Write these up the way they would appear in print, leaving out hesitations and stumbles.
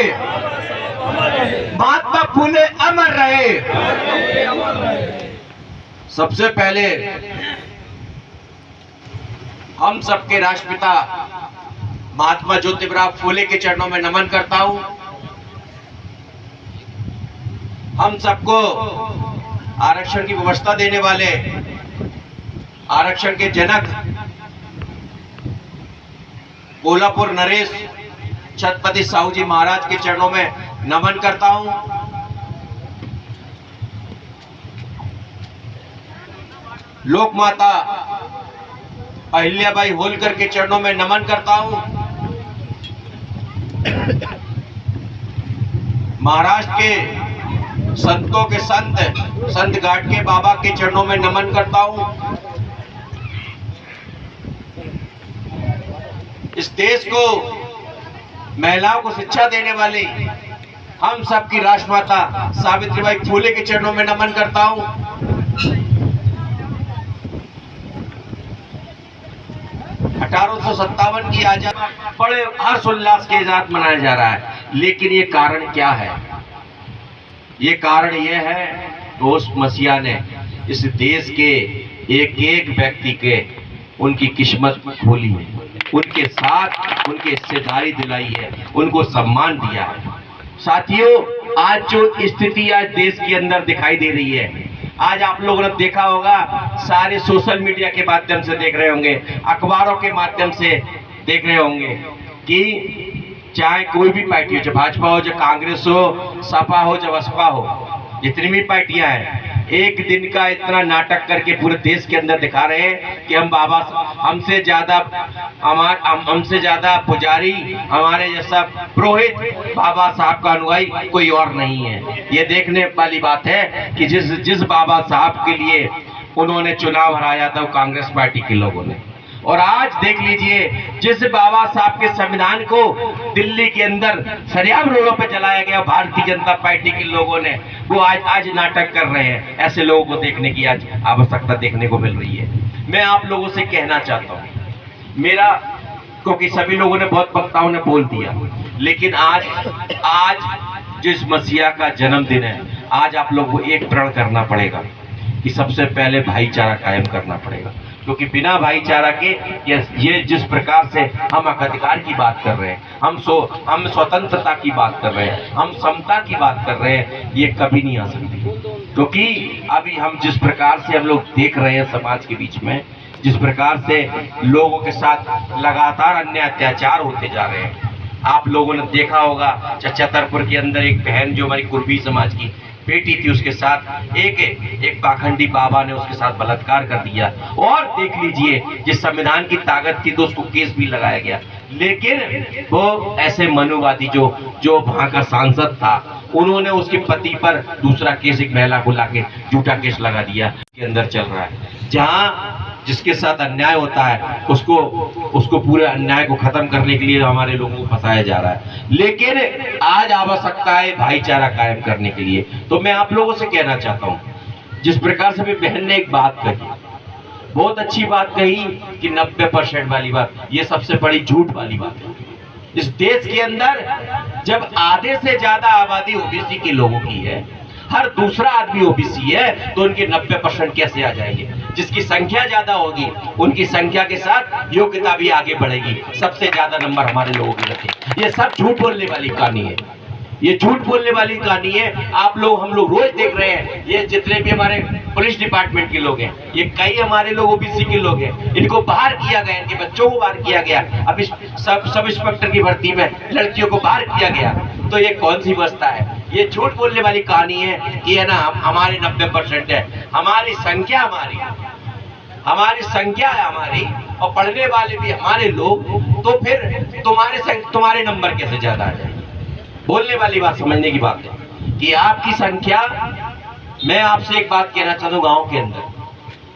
रहे, महात्मा फुले अमर रहे। सबसे पहले हम सबके राष्ट्रपिता महात्मा ज्योतिबराव फुले के चरणों में नमन करता हूं। हम सबको आरक्षण की व्यवस्था देने वाले, आरक्षण के जनक कोल्हापुर नरेश छत्रपति साहू जी महाराज के चरणों में नमन करता हूं। लोक माता अहिल्याबाई होलकर के चरणों में नमन करता हूं। महाराष्ट्र के संतों के संत गाडगे बाबा के चरणों में नमन करता हूं। इस देश को, महिलाओं को शिक्षा देने वाली हम सबकी राष्ट्रमाता सावित्रीबाई फुले के चरणों में नमन करता हूं। 1857 की आजादी बड़े हर्षोल्लास के साथ मनाया जा रहा है, लेकिन ये कारण क्या है? ये कारण ये है कि उस मसीहा ने इस देश के एक एक व्यक्ति के उनकी किस्मत खोली है, उनके साथ उनकी हिस्सेदारी दिलाई है, उनको सम्मान दिया है। साथियों, आज जो स्थिति आज देश के अंदर दिखाई दे रही है, आज आप लोगों ने देखा होगा, सारे सोशल मीडिया के माध्यम से देख रहे होंगे, अखबारों के माध्यम से देख रहे होंगे कि चाहे कोई भी पार्टी हो, चाहे भाजपा हो, चाहे कांग्रेस हो, सपा हो, चाहे बसपा हो, जितनी भी पार्टियां हैं, एक दिन का इतना नाटक करके पूरे देश के अंदर दिखा रहे हैं कि हम बाबा, हमसे ज्यादा पुजारी, हमारे जैसा पुरोहित बाबा साहब का अनुयायी कोई और नहीं है। ये देखने वाली बात है कि जिस बाबा साहब के लिए उन्होंने चुनाव हराया था वो कांग्रेस पार्टी के लोगों ने, और आज देख लीजिए जिस बाबा साहब के संविधान को दिल्ली के अंदर सरेआम रोडों पे जलाया गया भारतीय जनता पार्टी के लोगों ने, वो आज नाटक कर रहे हैं। ऐसे लोगों को देखने की आज आवश्यकता देखने को मिल रही है। मैं आप लोगों से कहना चाहता हूँ, मेरा, क्योंकि सभी लोगों ने, बहुत वक्ताओं ने बोल दिया, लेकिन आज जिस मसीहा का जन्मदिन है, आज आप लोग को एक प्रण करना पड़ेगा कि सबसे पहले भाईचारा कायम करना पड़ेगा, क्योंकि बिना भाईचारा के ये जिस प्रकार से हम अधिकार की बात कर रहे हैं, हम स्वतंत्रता की बात कर रहे हैं, हम समता की बात कर रहे हैं, ये कभी नहीं आ सकती। क्योंकि अभी हम जिस प्रकार से हम लोग देख रहे हैं समाज के बीच में, जिस प्रकार से लोगों के साथ लगातार अन्याय अत्याचार होते जा रहे हैं। आप लोगों ने देखा होगा छतरपुर के अंदर एक बहन जो हमारी कुर्मी समाज की बेटी थी, उसके साथ एक पाखंडी बाबा ने उसके साथ बलात्कार कर दिया। और देख लीजिए, जिस संविधान की ताकत थी तो उसको केस भी लगाया गया, लेकिन वो ऐसे मनुवादी जो वहां का सांसद था, उन्होंने उसके पति पर दूसरा केस, एक महिला को लाके झूठा केस लगा दिया। के अंदर चल रहा है, जहां जिसके साथ अन्याय होता है उसको पूरे अन्याय को खत्म करने के लिए हमारे लोगों को फंसाया जा रहा है। लेकिन आज आवश्यकता है भाईचारा कायम करने के लिए। तो मैं आप लोगों से कहना चाहता हूं, जिस प्रकार से बहन ने एक बात कही, बहुत अच्छी बात कही कि 90% वाली बात, ये सबसे बड़ी झूठ वाली बात है। इस देश के अंदर जब आधे से ज्यादा आबादी ओबीसी के लोगों की है, हर दूसरा आदमी ओबीसी है, तो उनके 90% कैसे आ जाएंगे? जिसकी संख्या ज्यादा होगी उनकी संख्या के साथ योग्यता भी आगे बढ़ेगी। सबसे ज्यादा नंबर हमारे लोगों के रखे। ये सब झूठ बोलने वाली कहानी है, ये झूठ बोलने वाली कहानी है। हम लोग रोज देख रहे हैं, ये जितने भी हमारे पुलिस डिपार्टमेंट के लोग हैं, ये कई हमारे लोग ओबीसी के लोग हैं, इनको बाहर किया गया, इनके बच्चों को बाहर किया गया। अब सब इंस्पेक्टर की भर्ती में लड़कियों को बाहर किया गया, तो ये कौन सी व्यवस्था है? ये झूठ बोलने वाली कहानी है कि है ना, हमारे 90% है, हमारी संख्या है हमारी, और पढ़ने वाले भी हमारे लोग, तो फिर तुम्हारे नंबर कैसे ज्यादा आ जाएंगे? बोलने वाली बात, समझने की बात है कि आपकी संख्या, मैं आपसे एक बात कहना चाहता हूं, गांव के अंदर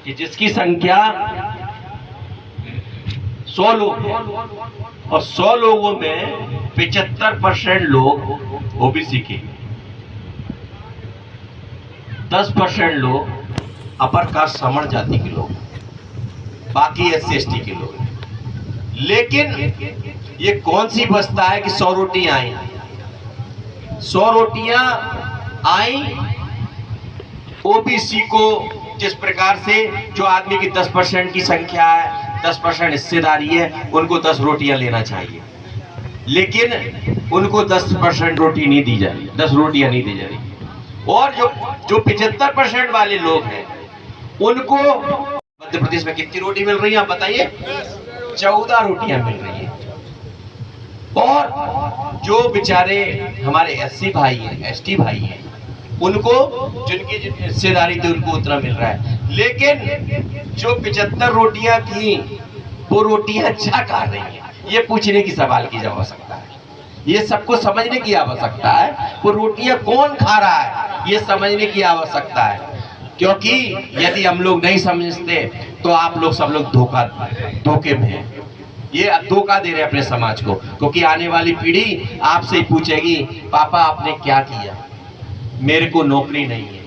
कि जिसकी संख्या 100 लोग हैं और 100 लोगों में 75% लोग ओबीसी के, 10% लोग अपर कास्ट समण जाति के लोग, बाकी SC/ST के लोग। लेकिन ये कौन सी बस्ता है कि 100 रोटी आई 100 रोटियां आई ओबीसी को, जिस प्रकार से जो आदमी की 10% की संख्या है, 10% हिस्सेदारी है, उनको 10 रोटियां लेना चाहिए, लेकिन उनको 10% रोटी नहीं दी जा रही, 10 रोटियां नहीं दी जा रही। और जो 75% वाले लोग हैं उनको मध्य प्रदेश में कितनी रोटी मिल रही है आप बताइए? 14 रोटियां मिल रही है। और जो बेचारे हमारे एससी भाई हैं, एसटी भाई हैं, उनको जिनकी हिस्सेदारी थी उनको उतना मिल रहा है, लेकिन जो 75 रोटियां थी वो रोटियां जा खा रही हैं, ये पूछने की सवाल की जा सकता है, ये सबको समझने की आवश्यकता है, वो रोटियां कौन खा रहा है ये समझने की आवश्यकता है। क्योंकि यदि हम लोग नहीं समझते तो आप लोग सब लोग धोखे में हैं, ये धोखा दे रहे हैं अपने समाज को। क्योंकि आने वाली पीढ़ी आपसे ही पूछेगी, पापा आपने क्या किया, मेरे को नौकरी नहीं है,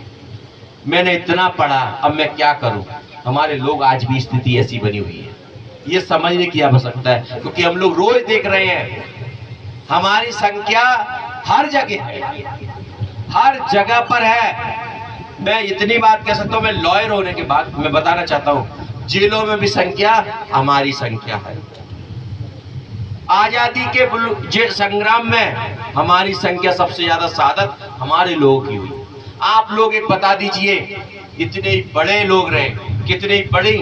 मैंने इतना पढ़ा, अब मैं क्या करूं। हमारे लोग आज भी स्थिति ऐसी बनी हुई है, ये समझने की आवश्यकता है। क्योंकि हम लोग रोज देख रहे हैं हमारी संख्या हर जगह है, हर जगह पर है। मैं इतनी बात कह सकता हूं, मैं लॉयर होने के बाद मैं बताना चाहता हूं, जेलों में भी संख्या हमारी संख्या है। आजादी के संग्राम में हमारी संख्या सबसे ज्यादा शहादत हमारे लोगों की हुई। आप लोग एक बता दीजिए, इतने बड़े लोग रहे, कितनी बड़ी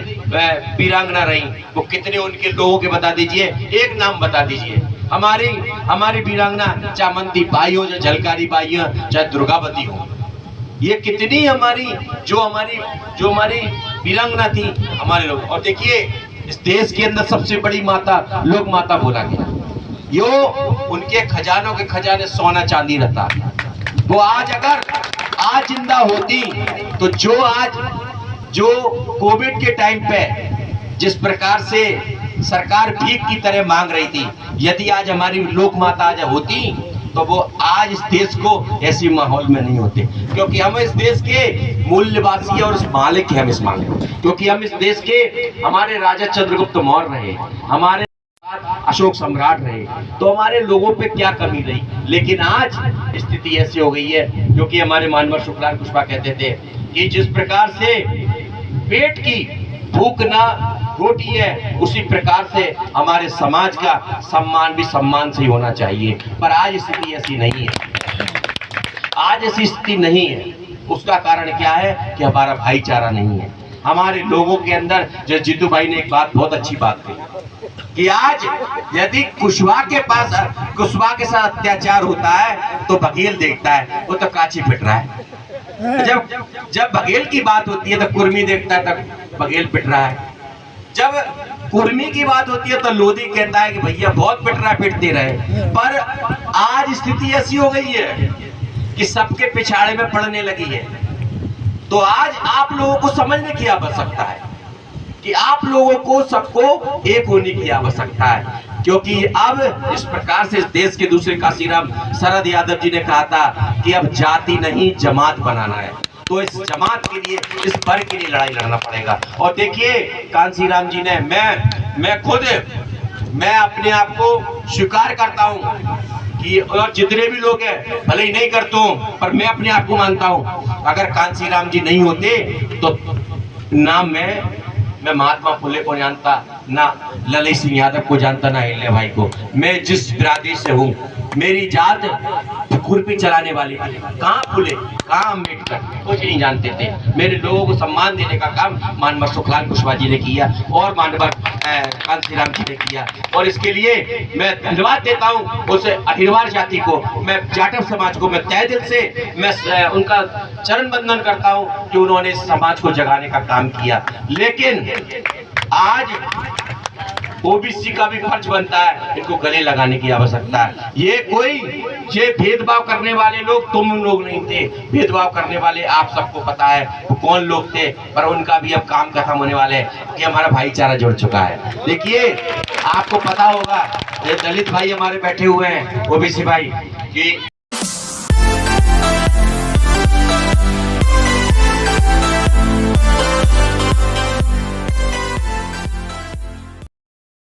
वीरांगना रही, वो कितने उनके लोगों के बता दीजिए, एक नाम बता दीजिए। हमारी वीरांगना चामंती बाई हो, चाहे झलकारी बाई हो, चाहे दुर्गावती हो, ये कितनी हमारी जो हमारी वीरांगना थी हमारे लोग। और देखिए इस देश के अंदर सबसे बड़ी माता लोक माता बोला गया, यो उनके खजानों के खजाने सोना चांदी रहता। वो अगर आज जिंदा होती तो जो कोविड के टाइम पे जिस प्रकार से सरकार भीख की तरह मांग रही थी, यदि आज हमारी लोक माता आज होती तो वो आज इस देश को ऐसी माहौल में नहीं होते। क्योंकि हम इस देश के मूल्यवासी और इस मालिक हैं, हम इस मालिक, क्योंकि हम इस देश के हमारे राजा चंद्रगुप्त मौर्य रहे, हमारे अशोक सम्राट रहे, तो हमारे लोगों पे क्या कमी रही। लेकिन आज स्थिति ऐसी हो गई है, क्योंकि हमारे मानवर शुक्लाल कुशवाहा कहते थे कि जिस प्रकार से पेट की भूख ना रोटी है, उसी प्रकार से हमारे समाज का सम्मान भी सम्मान से ही होना चाहिए। पर आज स्थिति ऐसी नहीं है, आज ऐसी स्थिति नहीं है। उसका कारण क्या है कि हमारा भाईचारा नहीं है हमारे लोगों के अंदर। जो जीतू भाई ने एक बात बहुत अच्छी बात कही कि आज यदि कुशवाहा के साथ अत्याचार होता है तो बघेल देखता है, वो तो काची पिट रहा है। जब बघेल की बात होती है तो कुर्मी देखता है, तब बघेल पिट रहा है। जब कुर्मी की बात होती है तो लोधी कहता है कि भैया बहुत पिट रहा है, पिटते रहे। पर आज स्थिति ऐसी हो गई है कि सबके पिछाड़े में पड़ने लगी है। तो आज आप लोगों को समझने की आवश्यकता है कि आप लोगों को सबको एक होने की आवश्यकता है। क्योंकि अब इस प्रकार से इस देश के दूसरे काशीराम शरद यादव जी ने कहा था कि अब जाति नहीं जमात बनाना है, तो इस जमात के लिए, इस वर्ग के लिए लड़ाई लड़ना पड़ेगा। और देखिए कांसीराम जी ने, मैं अपने आप को स्वीकार करता हूँ कि और जितने भी लोग हैं भले ही नहीं करता हूँ, पर मैं अपने आप को मानता हूँ अगर कांसीराम जी नहीं होते तो ना मैं महात्मा फुले को जानता, ना ललित सिंह यादव को जानता, ना अहिल्या भाई को। मैं जिस बिरादरी से हूँ, मेरी जात खुरपी चलाने वाली थी, कहाँ फुले कहाँ अम्बेडकर कुछ नहीं जानते थे। मेरे लोगों को सम्मान देने का काम मानवर शुक्लाल कुशवाहा जी ने किया और मानवर कांसीराम जी ने किया। और इसके लिए मैं धन्यवाद देता हूँ उस अहिरवार जाति को, मैं जाटव समाज को, मैं तहे दिल से मैं उनका चरण बंदन करता हूँ कि उन्होंने इस समाज को जगाने का काम किया। लेकिन आज ओबीसी का भी फर्ज बनता है इनको गले लगाने की आवश्यकता है। ये भेदभाव करने वाले लोग तुम लोग नहीं थे, भेदभाव करने वाले आप सबको पता है वो कौन लोग थे। पर उनका भी अब काम खत्म होने वाले है कि हमारा भाईचारा जुड़ चुका है। देखिए आपको पता होगा ये दलित भाई हमारे बैठे हुए हैं, ओबीसी भाई, कि